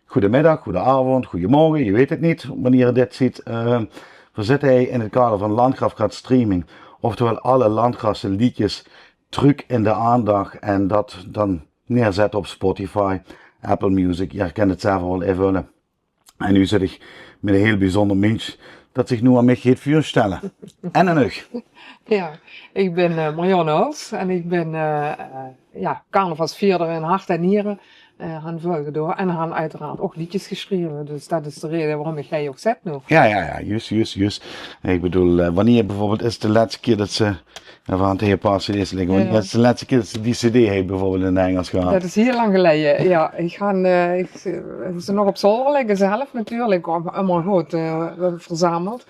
Goedemiddag, goedenavond, goedemorgen, je weet het niet wanneer je dit ziet. Verzet hij in het kader van Landgraafkracht streaming. Oftewel alle Landgraafse liedjes terug in de aandacht en dat dan neerzetten op Spotify, Apple Music. Je kent het zelf wel invullen. En nu zit ik met een heel bijzonder mens dat zich nu aan mij gaat voorstellen. En een ug. Ja, ik ben Marianne Hals en ik ben carnavalsvierder in hart en nieren. Han volgen door en han uiteraard ook liedjes geschreven. Dus dat is de reden waarom ik jij ook zet nu. Ja, juist. Ik bedoel, wanneer bijvoorbeeld is de laatste keer dat ze, even aan het hele paar cd's liggen, wanneer is de laatste keer dat ze die cd heeft bijvoorbeeld in het Engels gehad? Dat is heel lang geleden, ja. Ze nog op zolder liggen zelf natuurlijk, allemaal goed verzameld.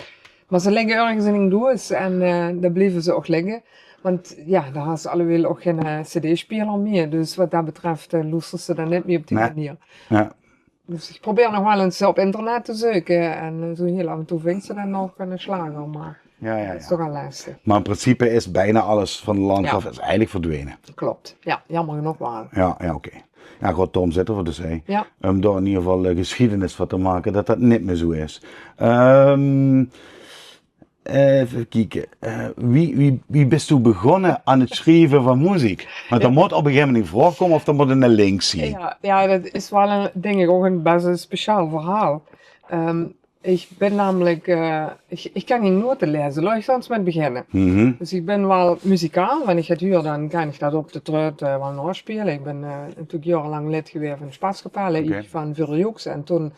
Maar ze liggen ergens in een doos en daar blijven ze ook liggen. Want ja, daar had ze alweer ook geen cd-speler meer. Dus wat dat betreft luisteren ze dan niet meer op die manier. Ja. Dus ik probeer nog wel eens op internet te zoeken. En zo heel af en toe vind ze dan nog een slager. Maar dat is toch al lastig. Maar in principe is bijna alles van de landgraaf is eigenlijk verdwenen. Klopt, ja, jammer genoeg wel. Ja, oké. Ja, goed, Tom zit er dus heen. Ja. Om daar in ieder geval geschiedenis van te maken dat dat niet meer zo is. Even kijken. Wie bist toen begonnen aan het schrijven van muziek? Want dat moet op een gegeven moment voorkomen of dat moet een link zien. Ja, dat is wel denk ik ook een best speciaal verhaal. Ik ben namelijk, ik kan geen noten lezen, laat ik eens met beginnen. Dus ik ben wel muzikaal, wanneer ik het huur dan kan ik dat op de truit wel naspelen. Ik ben natuurlijk jarenlang lid geweest van de Spatskapelle, van Vurjoeks en toen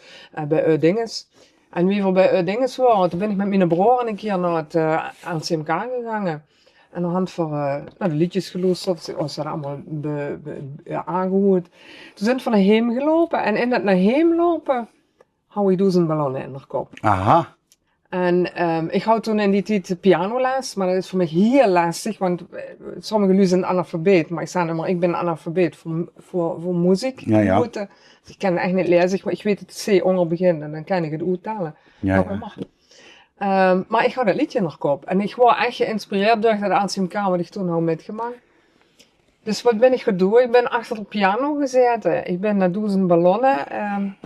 bij Udinges. En wie voor bij Dinges waren, toen ben ik met mijn broer een keer naar het LCMK gegaan. En aan de hand van de liedjes geluisterd, was dat allemaal aangehoord. Toen zijn we naar heen gelopen en in dat naar heen lopen, hou ik 1000 ballonnen in de kop. Aha. En ik hou toen in die tijd pianoles, maar dat is voor mij heel lastig, want sommige lui zijn analfabeet, maar ik ben analfabeet voor muziek. Ja. Dus ik kan echt niet lezen, ik weet het C onder begin en dan kan ik het uithalen. Maar ik hou dat liedje in de kop en ik word echt geïnspireerd door dat ACMK wat ik toen al metgemaakt. Dus wat ben ik gaan doen? Ik ben achter de piano gezeten. Ik ben naar 1000 ballonnen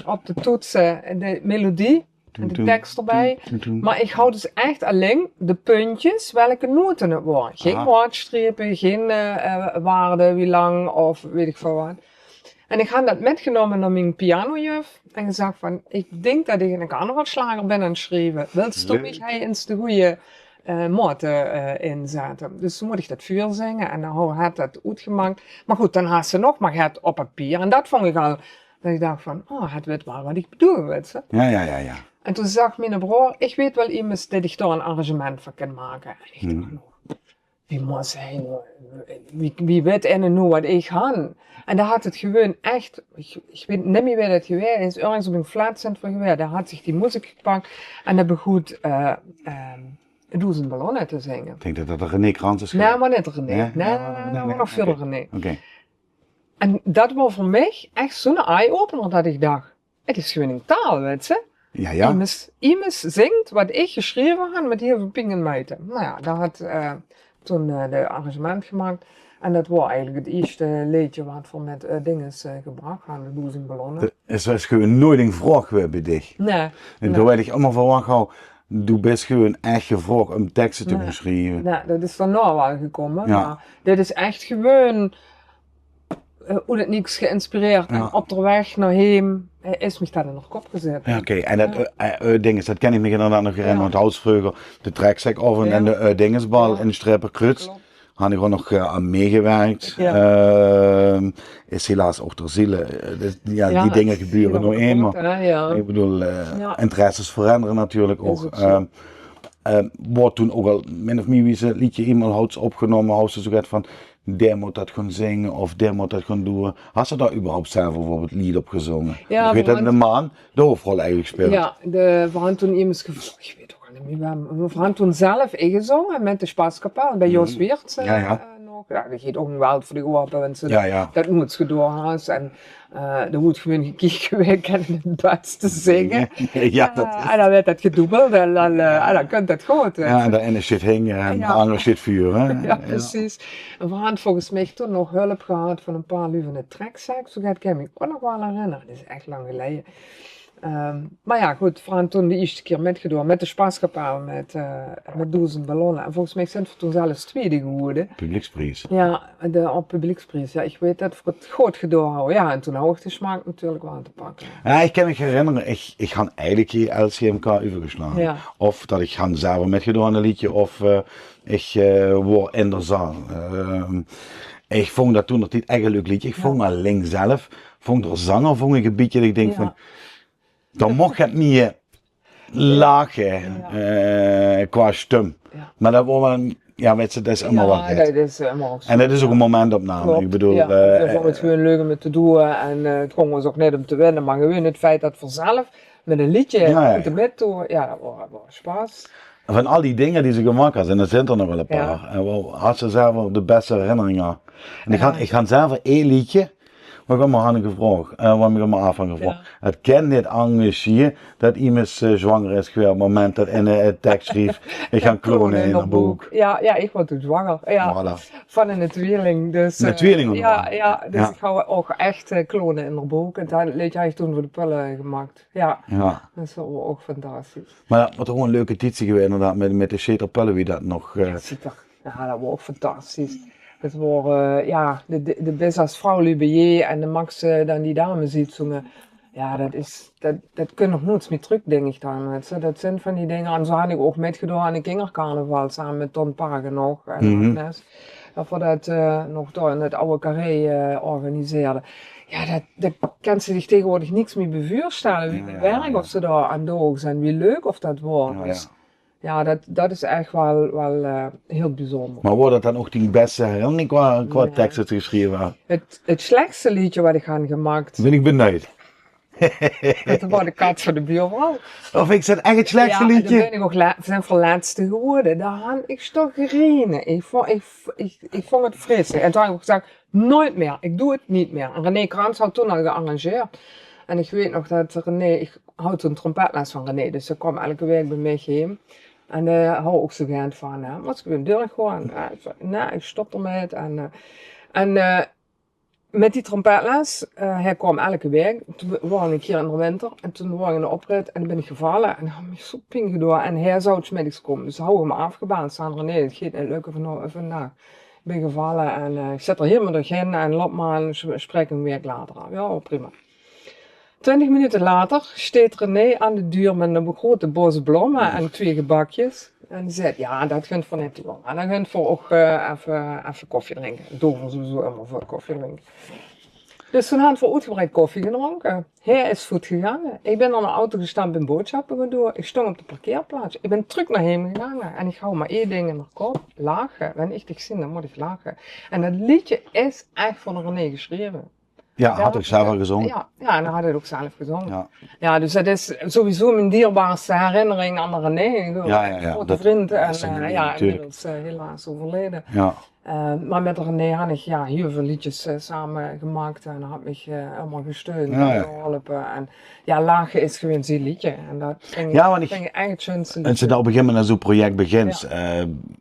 op de toetsen de melodie en de tekst erbij. Maar ik hou dus echt alleen de puntjes welke noten het worden. Geen woordstrepen, geen waarde, wie lang of weet ik veel wat. En ik had dat metgenomen naar mijn pianojuf en gezegd van, ik denk dat ik een carnavalsslager ben aan het schrijven. Wilst du mich eens de goede moten inzetten? Dus toen moet ik dat vuur zingen en dan had dat uitgemaakt. Maar goed, dan had ze nog maar het op papier en dat vond ik al, dat ik dacht van, het weet wel wat ik bedoel, weet ze. Ja. En toen zag mijn broer, ik weet wel iemand die ik daar een arrangement van kan maken. En ik dacht, wie moet zijn, wie weet en nu wat ik ga. En daar had het gewoon echt, ik weet niet meer wie dat geweest is, ergens op een flatcent geweest. Daar had zich die muziek gepakt en dat begon 1000 ballonnen te zingen. Ik denk dat dat René Krans is. Nee, maar niet René. Nee, nog verder René. Okay. En dat was voor mij echt zo'n eye-opener dat ik dacht, het is gewoon een taal, weet je. Ja. Iemand zingt wat ik geschreven had met heel veel ping en meiten. Nou ja, daar had toen de arrangement gemaakt. En dat was eigenlijk het eerste liedje wat we met dinges gebracht hadden, de 1000 ballonnen. Het is gewoon nooit een vraag bij dich. Nee. En terwijl ik allemaal verwacht had, du bent gewoon echt gevraagd om teksten te schrijven. Nee, dat is daarna wel gekomen. Ja. Maar dit is echt gewoon, hoe het niks geïnspireerd. En op de weg naar hem is me dat in de kop gezet. Ja, oké. En dat dinges, dat ken ik me inderdaad nog herinneren, want Houtsvreugel, de treksek en de dingesbal in de Stripperkruts. Had ik gewoon nog aan meegewerkt. Is helaas ook ter ziele. Die dingen gebeuren nog eenmaal. Ik bedoel, interesses veranderen natuurlijk ook. Wordt toen ook al min of meer wie ze liedje eenmaal houdt opgenomen, houdt ze zo van, der moet dat gaan zingen of der moet dat gaan doen. Had ze daar überhaupt zelf bijvoorbeeld lied op gezongen? Ja, ik weet dat de man de hoofdrol eigenlijk speelt. Ja, we hadden toen iemand gevraagd, ik weet ook niet meer, we hadden toen zelf ingezongen met de Spatskapelle bij Jos Weerts nog. Ja, dat geeft ook een wel voor de open, want Ja. dat moet je doorhaast. En er moet gewoon gekeken werken en het beste zingen. Ja, dat is... En dan werd dat gedoebeld en dan kunt dat goed. Ja, en de ene shit hingen en de andere shit vuren. Ja, precies. En we hadden volgens mij toen nog hulp gehad van een paar lui van de trekzak. Zo gaat ik me ook nog wel herinneren. Dat is echt lang geleden. Maar ja, goed, we hadden toen de eerste keer metgedaan met de Spaskapel, met 1000 ballonnen. En volgens mij zijn we toen zelfs tweede geworden. Publieksprijs. Ja, op publieksprijs. Ja, ik weet dat we het goed gedaan houden. Ja, en toen hou ik de smaak natuurlijk wel te pakken. Ja, ik kan me herinneren, ik ga eigenlijk hier LCMK overgeslagen. Ja. Of dat ik ga zelf metgedaan een liedje, of ik word in de zaal. Ik vond dat toen nog niet echt een leuk liedje. Ik vond alleen zelf, vond er zanger, vond ik een beetje dat ik denk van... Dan mocht het niet lachen qua stem. Ja. Maar dat wordt ja, weet je, dat is allemaal wat. Ja, dat is allemaal zo. En dat is ook een momentopname. Klopt. Ik bedoel, we vonden het gewoon leuk om het te doen en het kon ons ook net om te winnen, maar gewoon het feit dat vanzelf met een liedje te met toe, ja, dat was spaas. Van al die dingen die ze gemaakt hebben, en er zijn er nog wel een paar, had ze zelf de beste herinneringen aan. En ik ga zelf één liedje. Maar ik heb me aan gevraagd, wat ik me af van gevraagd. Het kan niet engageren dat iemand zwanger is geweest op het moment dat in de tekst schreef, ik ga klonen in een boek. Ja, ik word toen zwanger. Ja, voilà. Van een tweeling. Dus, een tweeling? Dus ik ga ook echt klonen in een boek. En dat liet hij toen voor de pullen gemaakt. Ja, dat is ook fantastisch. Maar dat was gewoon een leuke titie geweest inderdaad, met de Sheter Pullen, wie dat nog... Ja, dat was ook fantastisch. Het waren de best als vrouw Lubie en de Max dan die dame ziet zongen. Ja, dat kun je nog nooit meer terug, denk ik dan. Dat zijn van die dingen. En zo had ik ook metgedaan aan de kindercarnaval samen met Ton Pagen nog. En Agnes. Dat we dat nog daar in het oude carré organiseerden. Ja, dat kan ze zich tegenwoordig niks meer voorstellen. Wie werk of ze daar aan doen zijn. Wie leuk of dat wordt. Ja, dat is echt wel heel bijzonder. Maar wordt dat dan ook die beste herinnering qua tekst dat geschreven? Het slechtste liedje wat ik heb gemaakt. Ben ik benieuwd. Dat was de kat van de buurvrouw. Of ik zeg echt het slechtste liedje? Ja, ben ik ook zijn verlaatste geworden. Daar had ik toch gereden. Ik vond het vreselijk. En toen heb ik gezegd, nooit meer. Ik doe het niet meer. En René Krans had toen al gearrangeerd. En ik weet nog dat René, ik had toen trompetles van René. Dus ze kwam elke week bij mij heen. En daar hou ik ook zo gern van. Maar ik ben deel gewoon. Nee, ik stop ermee. En met die trompetles, hij kwam elke week. Toen waren we een keer in de winter. En toen waren we in de oprit en dan ben ik gevallen. En dan had ik zo ping gedaan. En hij zou het 's middags komen. Dus hou hem afgebeld. Staan René, het gaat niet lukken vandaag. Ik ben gevallen en ik zet er helemaal doorheen. En loop maar en spreek een week later af. Ja, prima. 20 minuten later staat René aan de deur met een grote bos bloemen en 2 gebakjes. En die zei, ja, dat gunt voor net wel. En dan gunt voor ook even koffie drinken. Dover sowieso helemaal veel koffie drinken. Dus toen hadden we uitgebreid koffie gedronken. Hij is voet gegaan. Ik ben aan de auto gestapt en boodschappen gaan doen. Ik stond op de parkeerplaats. Ik ben terug naar hem gegaan. En ik hou maar 1 ding in de kop. Lachen. Wanneer ik dich zie, dan moet ik lachen. En dat liedje is echt van René geschreven. Ja, had ik zelf al gezongen. Ja, en dan had hij het ook zelf gezongen. Ja, dus dat is sowieso mijn dierbaarste herinnering aan René. Ja. Grote vriend en inmiddels helaas overleden. Ja. Maar met René had ik heel veel liedjes samen gemaakt en had mij helemaal gesteund en geholpen. En ja, lachen is gewoon zijn liedje. En dat vind ik echt het schönste liedje. En ze dat op een gegeven moment aan zo'n project begint,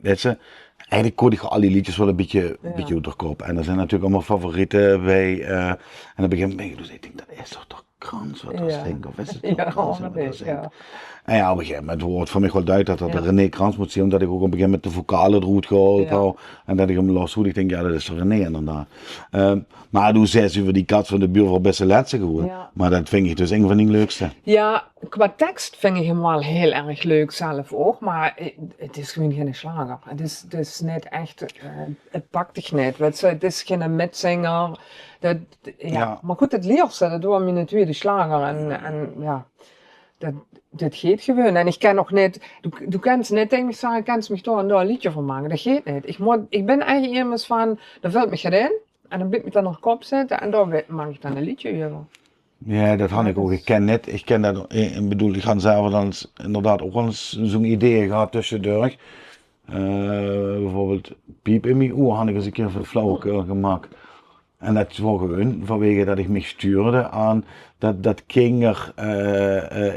weet je, eigenlijk kon ik al die liedjes wel een beetje uit de kop. En er zijn natuurlijk allemaal favorieten bij. En dan begin ik, dus ik denk, dat is toch Krans wat dat zingt? Of is het toch Krans wat dat zingt? En ja, op een gegeven moment wordt voor mij wel duidelijk dat dat René Krans moet zien, omdat ik ook op een gegeven moment de vocalen eruit gehaald hou. En dat ik hem los hoed. Ik denk, ja, dat is toch René inderdaad. Maar toen zei ze over die kat van de buurvrouw best een laatste geworden. Maar dat vind ik dus een van die leukste. Ja, qua tekst vind ik hem wel heel erg leuk zelf ook, maar het is gewoon geen slager. Het is niet echt, het pakt dich niet. Het is geen metzanger. Maar goed, het liefste, dat doen we in de tweede slager. En ja, dat gaat gewoon. En ik kan nog niet, du kannst niet tegen me zeggen, kannst me daar en daar een liedje van maken. Dat gaat niet. Ik ben eigenlijk iemand van, dat vult me gedaan. En dan blijf ik dan nog kop zetten en daar maak ik dan een liedje over. Ja, dat had ik ook. Ik ken dat, ik bedoel, ik had zelf dan inderdaad ook wel eens zo'n idee gehad tussendoor. Bijvoorbeeld piep in mijn oor had ik eens een keer voor flauwekul gemaakt. En dat was gewoon vanwege dat ik me stuurde aan dat kinderen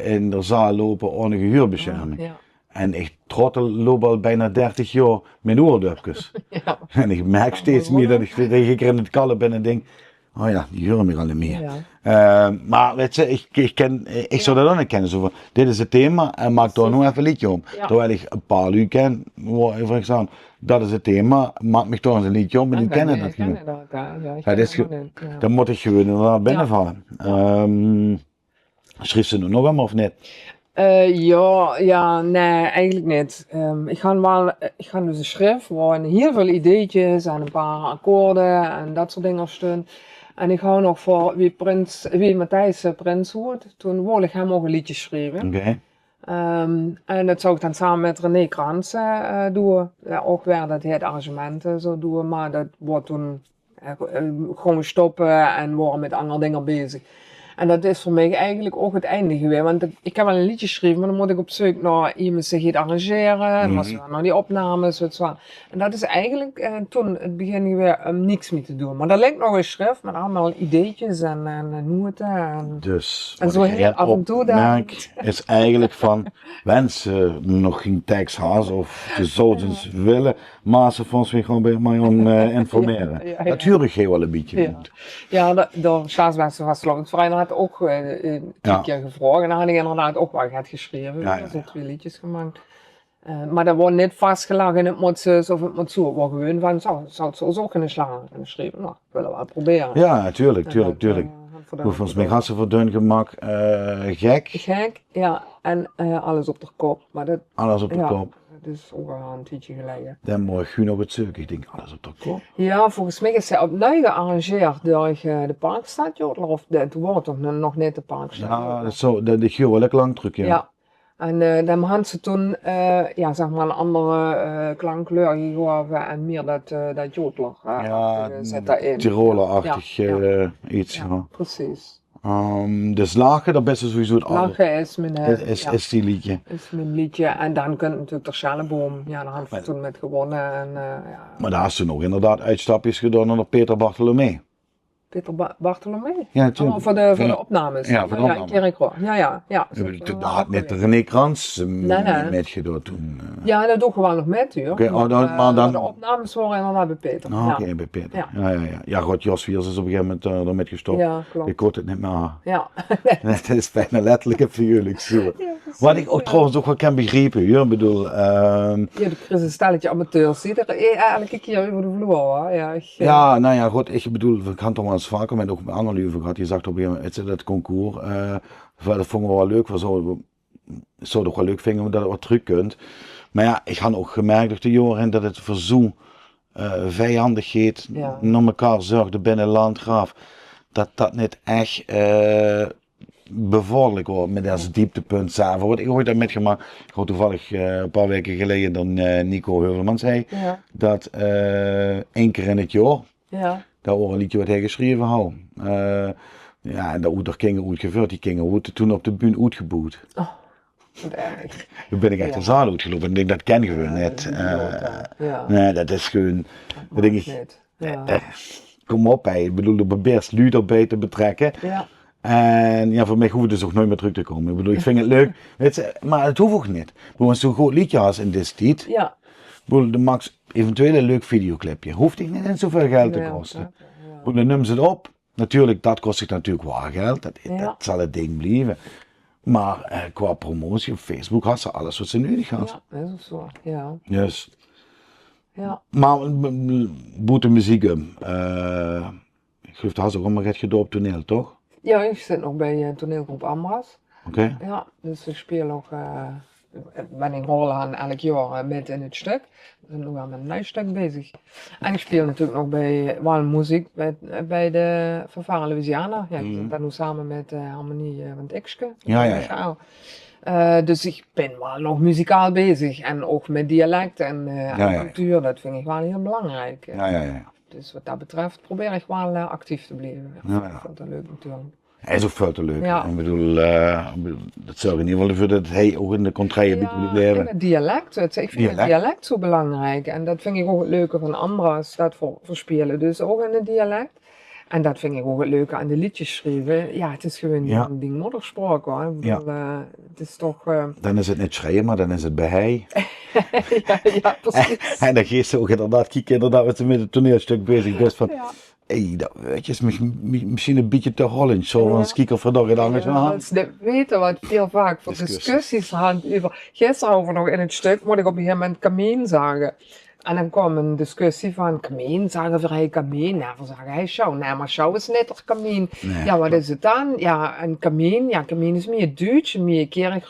in de zaal lopen ohne geheurbescherming. Ja. En ik trottel loop al bijna 30 jaar met oordopjes. Ja. En ik merk steeds meer dat ik in het kallen ben en denk, oh ja, die horen me al niet meer. Ja. Maar weet je, ik zou dat ook niet kennen. Zo van, dit is het thema en maak daar nog even een liedje om. Ja. Terwijl ik een paar uur ken, waar ik zeg, dat is het thema, maak me toch eens een liedje om, maar die kennen dat niet. Dan moet ik gewoon inderdaad binnenvallen. Schreef ze er nog allemaal of niet? Nee, eigenlijk niet. Ik ga dus een schrift waar heel veel ideetjes en een paar akkoorden en dat soort dingen op staan. En ik hou nog voor wie Matthijs Prins hoort. Toen wilde ik hem ook een liedje schrijven. Oké. En dat zou ik dan samen met René Krans doen. Ja, ook weer dat hij het arrangementen zou doen, maar dat wordt toen gewoon stoppen en worden met andere dingen bezig. En dat is voor mij eigenlijk ook het einde geweest. Want ik heb wel een liedje geschreven, maar dan moet ik op zoek naar iemand die het arrangeren. En was naar die opnames. En dat is eigenlijk toen het begin weer niks mee te doen. Maar dat lijkt nog een schrift met allemaal ideetjes en noten. Dus En zo heel af en toe dan. Is eigenlijk van wensen nog geen tekst haast of de zouden willen, maar ze vond zich gewoon bij mij om informeren. Natuurlijk geen wel een beetje. Ja, door Staatswesten was het vrij had ook een keer gevraagd en dan had ik inderdaad ook wel wat geschreven. Er zijn 2 liedjes gemaakt. Maar dat wordt niet vastgelegd, het moet zus of het moet zo. Het wordt gewoon van, zou het zo kunnen slaan. En geschreven, nou, ik wil het wel proberen. Ja, natuurlijk. Volgens mij had ze voor dun gemak gek. Gek, ja. En alles op de kop. Maar dat, alles op de kop. Dat is ook al een tijdje geleden. Dan moet je nog het zoeken. Ik denk, alles op de kop. Ja, volgens mij is zij opnieuw gearrangeerd door de Parkstadjodler. Of het wordt toch nog net de Parkstadjodler. Ja, dat is zo. Dat is wel lekker lang terug, ja. En dan hadden ze toen zeg maar een andere klankkleur gegeven en meer dat jodler zit daarin. Tiroler-achtig iets. Ja, precies. Dus lachen, dat best sowieso het lachen is mijn is die liedje. Is mijn liedje en dan kunt natuurlijk de Schellenboom. Ja, daar hadden we toen met gewonnen. En, maar daar hast ze nog inderdaad uitstapjes gedaan naar Peter Bartholomee. Peter Bartholomee? Ja, natuurlijk. Voor de opnames. Ja, voor de opnames. Ja. Daar had net René Krans met gedaan toen. Ja, dat doe ik gewoon nog met, hoor. Maar dan... De opnames waren inderdaad bij Peter. Oké, bij Peter. Ja, God, Jos Wiers is op een gegeven moment ermee gestopt. Ja, klopt. Ik kon het niet meer. Ja. Het is bijna letterlijk en figuurlijk zo. Ja, wat ik ook trouwens ook wel kan begrijpen, ik bedoel... de een stelletje amateurs, zie je elke keer over de vloer, hoor. Ja, nou ja, goed, ik bedoel, we gaan toch wel eens vaker met ook met andere lieven gehad. Je zag op een gegeven moment, dat concours, dat vonden we wel leuk, we zou toch wel leuk vinden omdat het wat terug kunt. Maar ja, ik had ook gemerkt door de jaren dat het verzoen, vijandigheid, naar elkaar zorgde binnen landgraaf, dat niet echt bevorderlijk wordt met dat dieptepunt samen. Wat ik ooit heb metgemaakt, ik hoorde toevallig een paar weken geleden dan Nico Heuvelman zei, dat 1 keer in het jaar, dat was een liedje wat hij geschreven had. En dat ging uitgevoerd, die gingen toen op de bühne uitgeboet. Oh, wat erg. Toen ben ik echt de zaal uitgelopen en ik denk dat ken je gewoon niet. Nee, dat is gewoon, dat denk ik, kom op, ik bedoel, er probeert Luut erbij te betrekken. Ja. En ja, voor mij hoeft het dus ook nooit meer terug te komen. Ik bedoel, ik vind het leuk, weet je, maar het hoeft ook niet. Als zo'n goed liedje als in dit tijd, de max eventueel een leuk videoclipje, hoeft niet zoveel geld te kosten. Dan nemen ze het op. Natuurlijk, dat kost zich natuurlijk wel geld, dat zal het ding blijven. Maar qua promotie op Facebook had ze alles wat ze nodig had. Ja, dat is zo, ja. Yes. Ja. Maar boete muziek, ik geloof dat ze ook allemaal recht gedaan op toneel, toch? Ja, ik zit nog bij toneelgroep Amras. Oké. Ja, dus ik speel nog, ben in Holland elk jaar met in het stuk. We zijn nog wel met een nieuw stuk bezig. En ik speel natuurlijk nog bij Walmuziek bij de Fanfare Louisiana. Ja, ik zit daar nu samen met Harmonie van het Ikske. Dus ik ben wel nog muzikaal bezig en ook met dialect en cultuur, dat vind ik wel heel belangrijk. Ja. Dus wat dat betreft probeer ik wel actief te blijven. Ik vind dat leuk natuurlijk. Hij is ook veel te leuk. Ja. Ik bedoel, dat zorgt in ieder geval voor dat hij ook in de contraille moet leven. En het dialect. Ik vind het dialect zo belangrijk. En dat vind ik ook het leuke van Ambras, dat verspelen dus ook in het dialect. En dat vind ik ook het leuke aan de liedjes schrijven. Ja, het is gewoon die moederspraak hoor. Ik bedoel, het is toch... Dan is het niet schreeuwen, maar dan is het bij hij. ja, precies. En dan geeft ze ook inderdaad, kijk inderdaad met een toneelstuk bezig bent van... Hey, dat weet je, is misschien een beetje te Hollands, zo van Skieker vandaag en anders. Dat is niet weten wat veel vaak voor discussies gaan over. Gisteren over nog in het stuk moet ik op een gegeven moment kameen zagen. En dan kwam een discussie van kameen, zagen we hij kameen? Nou, we zagen hij schouw. Nee, maar schouw is net als kameen. Nee, ja, wat is het dan? Ja, een kameen is meer Duits, meer kerig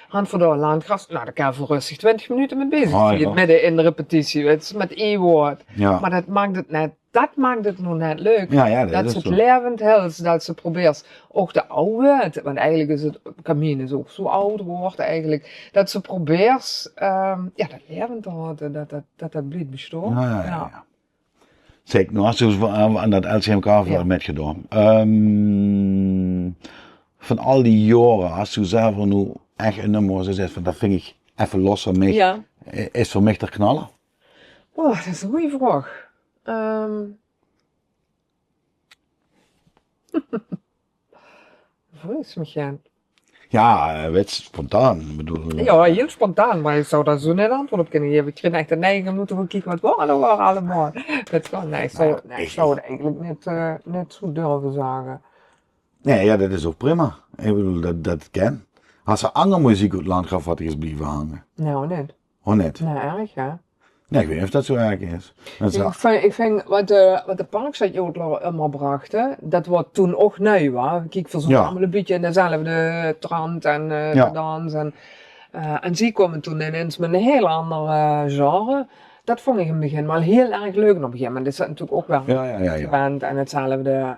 Hand voor de landgras, nou, daar kan je voor rustig 20 minuten mee bezig. Midden in de repetitie, het is met E-woord. Ja. Maar dat maakt het nog net leuk. Ja, dat ze het levend helpt, dat ze probeert ook de oude, want eigenlijk is het, kameen is ook zo oud woord eigenlijk, dat ze probeert, dat levend te houden, dat blijft bestaan. Ja. Zeg, nou als je aan dat LCMK met gedaan. Van al die jaren, als je zelf nu echt een nummer zegt van dat vind ik even los van mij, is voor mij te knallen? Oh, dat is een goede vraag. Vrees me gaan. Ja, spontaan. Bedoel, ja, heel spontaan, maar ik zou daar zo net antwoord op kunnen geven. Ik vind echt de neiging om te gaan kijken wat waren allemaal. Dat kan, nee, ik zou het eigenlijk net zo durven zeggen. Nee, ja, dat is ook prima. Ik bedoel, dat kan. Als er andere muziek uit het land gaat, wat is blijven hangen? Nou, net. Oh, net? Nee, erg, ja. Nee, ik weet niet of dat zo erg is. Ik vind wat de Parkstad-Jodler allemaal brachten, dat was toen ook nieuw, hè. Kijk, verzoek allemaal een beetje in dezelfde trant en dans. En ze kwamen toen ineens met een heel ander genre. Dat vond ik in het begin wel heel erg leuk. En op een gegeven moment is dat natuurlijk ook wel gewend en hetzelfde.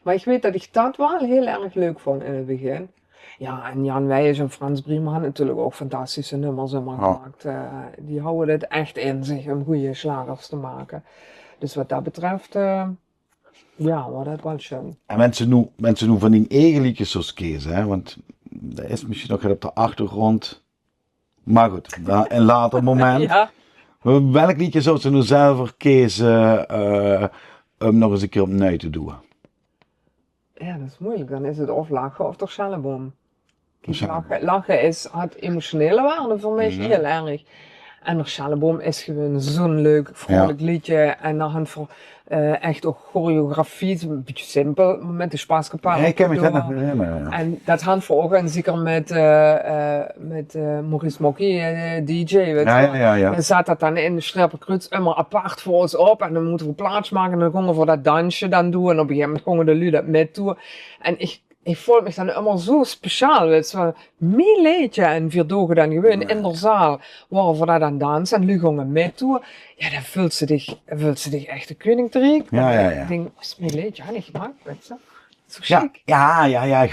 Maar ik weet dat ik dat wel heel erg leuk vond in het begin. Ja, en Jan Wijers en Frans Briemer hadden natuurlijk ook fantastische nummers gemaakt. Die houden het echt in zich om goede slagers te maken. Dus wat dat betreft, was dat wel schön. En mensen nu van die eigen liedjes zoals kiezen, hè? Want dat is misschien nog op de achtergrond. Maar goed, een later moment. Welk liedje zou ze nu zelf kiezen om nog eens een keer opnieuw te doen? Ja, dat is moeilijk. Dan is het of lachen of toch Schellenboom. Lachen is het emotionele waarde voor mij heel erg. En nog Schellenboom is gewoon zo'n leuk, vrolijk liedje. En dan hand voor echt ook choreografie, een beetje simpel, met de spaskapel. Ik ken me dat nog herinneren. En dat hand voor ook, en zeker met Maurice Mokkie, DJ. Ja. En zat dat dan in de Strepperkruts helemaal apart voor ons op. En dan moeten we plaats maken en dan gingen we voor dat dansje dan doen. En op een gegeven moment gingen de lui dat met doen. En ik voelde me dan helemaal zo speciaal, weet je, meer liedje en 4 dagen dan gewoon in de zaal, waar we dat dan dansen en nu gingen met toe. Ja, dan voelt ze dich echt de koning te riek. Ik denk, is mijn liedje niet gemaakt, weet je. Zo chic. Ja, ik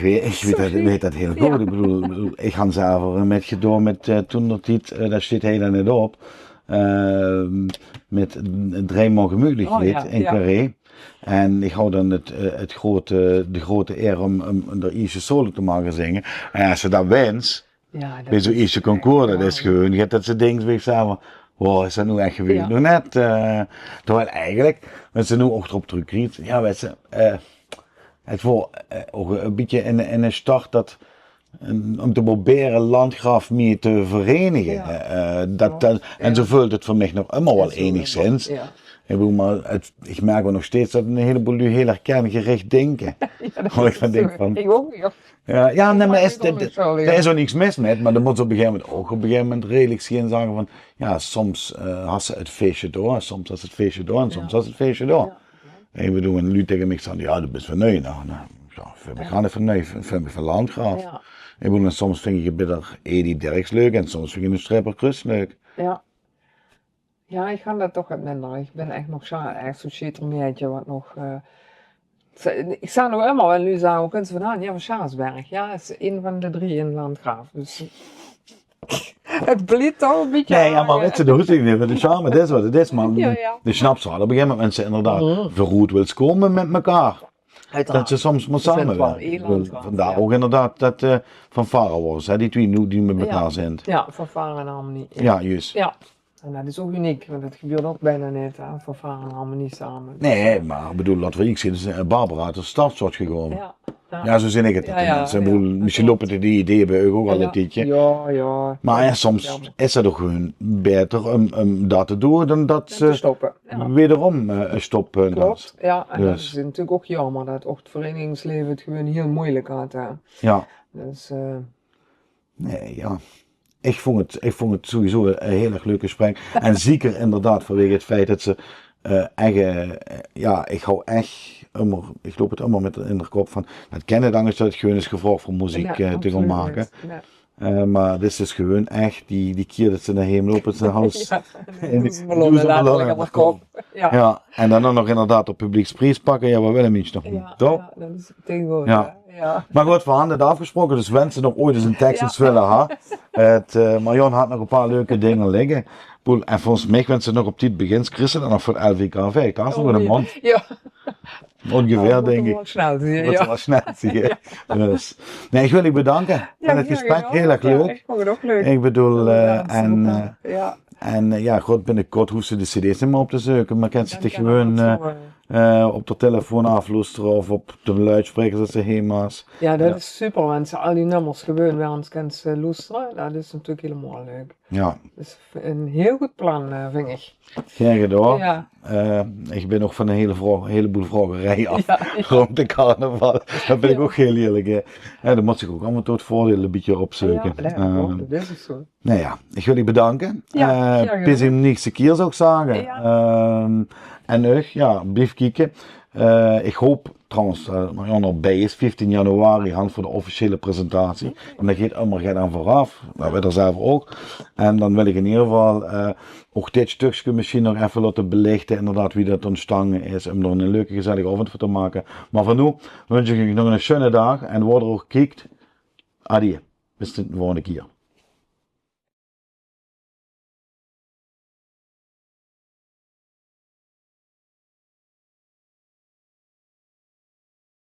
weet dat heel goed. Ik bedoel, ik ga zelf met je door met toen nog niet, daar zit heel net op, met een Dreimaal gemütlich in Carré. En ik hou dan de grote eer om er Ierse solo te mogen zingen. En als ze dat wens, bij zo'n Ierse concours, dat is gewoon, dat ze denkt bij zichzelf, wow, is dat nu echt geweest? Nog net, terwijl eigenlijk, als ze nu ook erop terugkriegt, weet ze, het wordt ook een beetje in een start dat, om te proberen landgraf meer te verenigen. En zo voelt het voor mij nog immer wel enigszins. Ik merk wel nog steeds dat een heleboel nu heel erg kerngericht denken. Ik ook, maar er is ook niks mis met, maar dan moet ze op een gegeven moment redelijk zien zeggen van, ja, soms had ze het feestje door, soms was het feestje door en soms was het feestje door. En ik bedoel, en nu tegen mij zeggen, ja, dat is van nee, we gaan even nee, vind ik van landgraaf. Ik bedoel, soms vind ik het bitter Edie Derks leuk en soms vind ik een Strepperkruts leuk. Ja, ik ga dat toch wat minder. Ik ben echt nog zo'n cheatermeertje wat nog... ik sta nog helemaal en nu zeggen we van Schaasberg. Ja, het is een van de 3 in Landgraaf. Dus het bliet toch een beetje... Nee, maar weet je, de hoesting niet, de charme, dat is wat het is, man. De snaps hadden op een gegeven moment mensen inderdaad verroerd wil komen met elkaar. Uiteraard. dat ze soms moet Ze zijn wel samenwerken. eland, Vandaar ja. ook inderdaad dat van Farawars, die twee nu die met elkaar zijn. Ja, fanfare en harmonie. Ja, juist. Ja. En dat is ook uniek, want dat gebeurt ook bijna niet, hè, fanfare en harmonie samen. Nee, maar ik bedoel, laten we iets zien, dus, Barbara uit de startsoort gekomen. Ja. Ja, zo zie ik het. Ja, ja, Mensen. Ik bedoel, ja. misschien lopen die ideeën bij u ook al een tijdje. Ja, ja. Maar ja, soms is het ook gewoon beter om dat te doen dan dat Te ze stoppen. Ja. wederom een stoppunt had. Klopt, ja. En dat Dus. is natuurlijk ook jammer dat ook het verenigingsleven het gewoon heel moeilijk had. Hè. Ja, Dus, nee, ja. Ik vond het sowieso een heel erg leuk gesprek. En zeker inderdaad vanwege het feit dat ze ja, ik hou echt immer, ik loop het allemaal met in de kop van, dat kennen dan is dat het gewoon is gevraagd voor muziek te gaan absoluut maken. niet. Nee. Maar dit is gewoon echt die keer dat ze naar hem lopen, zijn huis. Ja, En die doezelballonnen laten op de kop. Ja. Ja, en dan nog inderdaad op publieksprijs pakken, ja, wat willen mensen nog niet, Ja, toch? ja, dat is tegenwoordig. Ja. Ja. Maar goed, we hadden het afgesproken, dus wensen nog ooit eens een tekst Ja. willen hebben. Marion had nog een paar leuke dingen liggen. En volgens mij wensen nog op dit begin Christen dan nog voor LVKV. Dat is nog een maand. Ja. Ongeveer, denk ik. Wel snel zien, Wat ja. wel snel zie je. Dus. Nee, ik wil je bedanken voor het gesprek. Heel erg leuk. Ja, ik vond het ook leuk. Ik bedoel, Ja, ja, goed, binnenkort hoeft ze de cd's niet meer op te zoeken, maar kan ze het Dan gewoon kan het zo, op de telefoon afluisteren of op de luidsprekers als ze heen was. ja, dat is super, want ze al die nummers gewoon weer eens kunnen luisteren. Dat is natuurlijk helemaal leuk. Ja, Dat is een heel goed plan, vind ik. geen gedaan. Ja. Ik ben nog van een heleboel vragerij af Ja, rond de carnaval. Daar ben ik ook heel eerlijk. Dan moet ik ook allemaal tot voordelen een beetje opzoeken. Dat is ook zo. Nou ja, ik wil je bedanken. Ja, graag gedaan. Bis in de nächste keer zou ik zeggen. Ja. En ja, blijf kijken. Ik hoop trouwens dat Marianne erbij is, 15 januari, hand voor de officiële presentatie. En dat gaat allemaal aan vooraf, dat weet er zelf ook. En dan wil ik in ieder geval ook dit stukje misschien nog even laten belichten, inderdaad wie dat ontstaan is, om er een leuke gezellige avond voor te maken. Maar voor nu wens ik je nog een schöne dag en wat er ook kijkt, adieu. Bis de volgende keer.